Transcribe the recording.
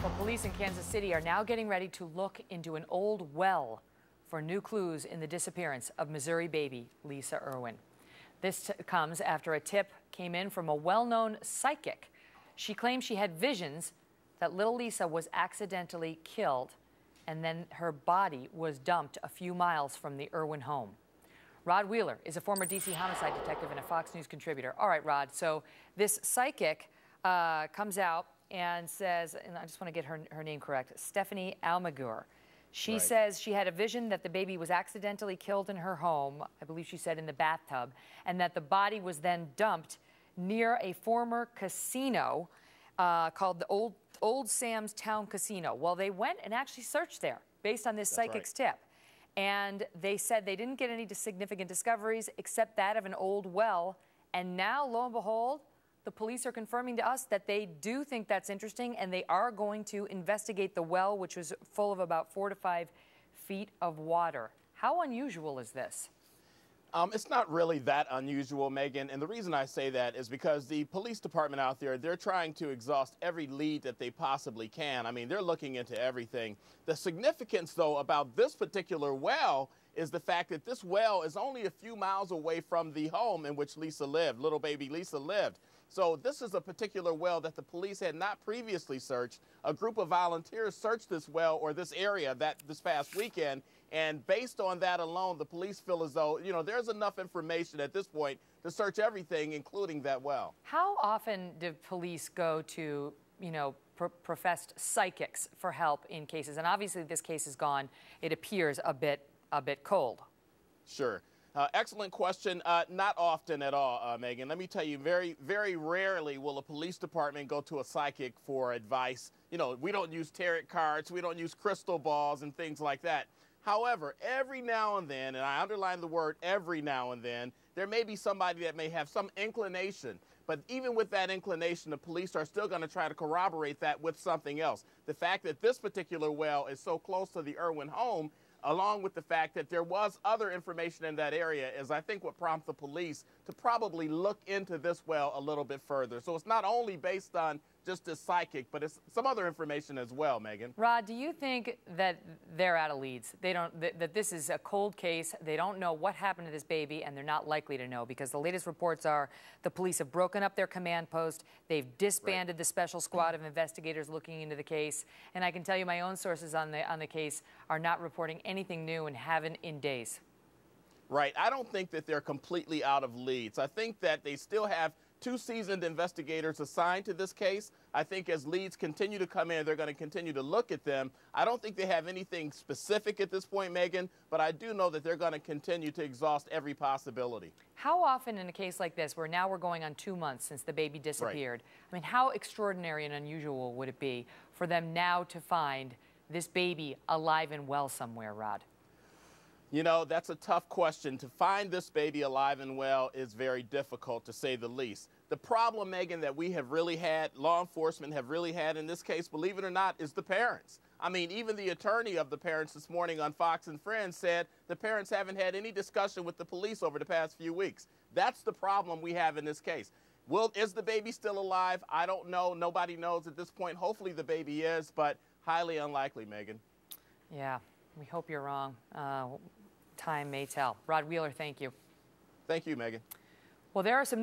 Well, police in Kansas City are now getting ready to look into an old well for new clues in the disappearance of Missouri baby Lisa Irwin. This comes after a tip came in from a well-known psychic. She claimed she had visions that little Lisa was accidentally killed and then her body was dumped a few miles from the Irwin home. Rod Wheeler is a former D.C. homicide detective and a Fox News contributor. All right, Rod, so this psychic comes out and says, and I just want to get her name correct, Stephanie Almaguer. She says she had a vision that the baby was accidentally killed in her home, I believe she said in the bathtub, and that the body was then dumped near a former casino called the Old Sam's Town Casino. Well, they went and actually searched there based on this psychic's tip. And they said they didn't get any significant discoveries except that of an old well. And now, lo and behold, the police are confirming to us that they do think that's interesting and they are going to investigate the well, which was full of about 4 to 5 feet of water. How unusual is this? It's not really that unusual, Megan, and the reason I say that is because the police department out there, they're trying to exhaust every lead that they possibly can. I mean, they're looking into everything. The significance, though, about this particular well is the fact that this well is only a few miles away from the home in which Lisa lived, little baby Lisa lived. So this is a particular well that the police had not previously searched. A group of volunteers searched this well or this area this past weekend, and based on that alone, the police feel as though, there's enough information at this point to search everything, including that well. How often do police go to, professed psychics for help in cases? And obviously this case has gone, it appears a bit cold. Sure. Excellent question. Not often at all, Megan. Let me tell you, very, very rarely will a police department go to a psychic for advice. We don't use tarot cards, we don't use crystal balls and things like that. However, every now and then, and I underline the word every now and then, there may be somebody that may have some inclination. But even with that inclination, the police are still going to try to corroborate that with something else. The fact that this particular well is so close to the Irwin home, along with the fact that there was other information in that area, is I think what prompts the police to probably look into this well a little bit further. So it's not only based on just this psychic, but it's some other information as well, Megan. Rod, do you think that they're out of leads? That this is a cold case, they don't know what happened to this baby, and they're not likely to know, because the latest reports are the police have broken up their command post, they've disbanded the special squad of investigators looking into the case, and I can tell you my own sources on the case are not reporting anything new and haven't in days. Right. I don't think that they're completely out of leads. I think that they still have 2 seasoned investigators assigned to this case. I think as leads continue to come in, they're going to continue to look at them. I don't think they have anything specific at this point, Megan, but I do know that they're going to continue to exhaust every possibility. How often in a case like this, where now we're going on 2 months since the baby disappeared, I mean, how extraordinary and unusual would it be for them now to find this baby alive and well somewhere, Rod? That's a tough question. To find this baby alive and well is very difficult, to say the least. The problem, Megan, that we have really had, law enforcement have really had in this case, believe it or not, is the parents. I mean, even the attorney of the parents this morning on Fox and Friends said the parents haven't had any discussion with the police over the past few weeks. That's the problem we have in this case. Is the baby still alive? I don't know. Nobody knows at this point. Hopefully the baby is, but highly unlikely, Megan. Yeah, we hope you're wrong. Time may tell. Rod Wheeler, thank you. Thank you, Megan. Well, there are some